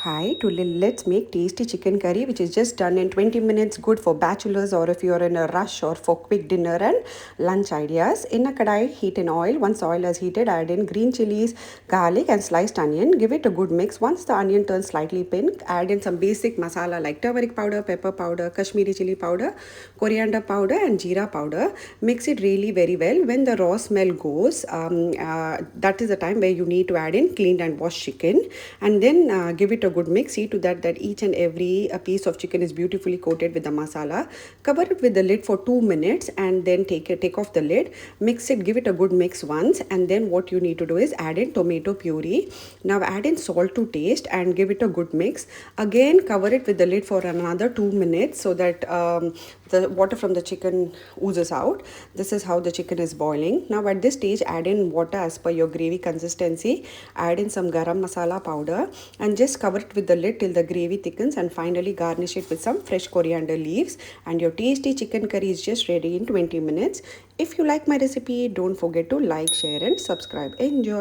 Hi, let's make tasty chicken curry which is just done in 20 minutes, good for bachelors or if you're in a rush or for quick dinner and lunch ideas. In a kadai, heat in oil. Once oil is heated, add in green chilies, garlic and sliced onion. Give it a good mix. Once the onion turns slightly pink, add in some basic masala like turmeric powder, pepper powder, Kashmiri chili powder, coriander powder and jeera powder. Mix it really very well. When the raw smell goes, that is the time where you need to add in cleaned and washed chicken, and then give it a good mix. See to that each and every piece of chicken is beautifully coated with the masala. Cover it with the lid for 2 minutes and then take off the lid. Mix it, give it a good mix once, and then what you need to do is add in tomato puree. Now add in salt to taste and give it a good mix. Again cover it with the lid for another 2 minutes so that the water from the chicken oozes out. This is how the chicken is boiling. Now at this stage add in water as per your gravy consistency. Add in some garam masala powder and just cover it with the lid till the gravy thickens, and finally garnish it with some fresh coriander leaves, and your tasty chicken curry is just ready in 20 minutes. If you like my recipe, don't forget to like, share and subscribe. Enjoy.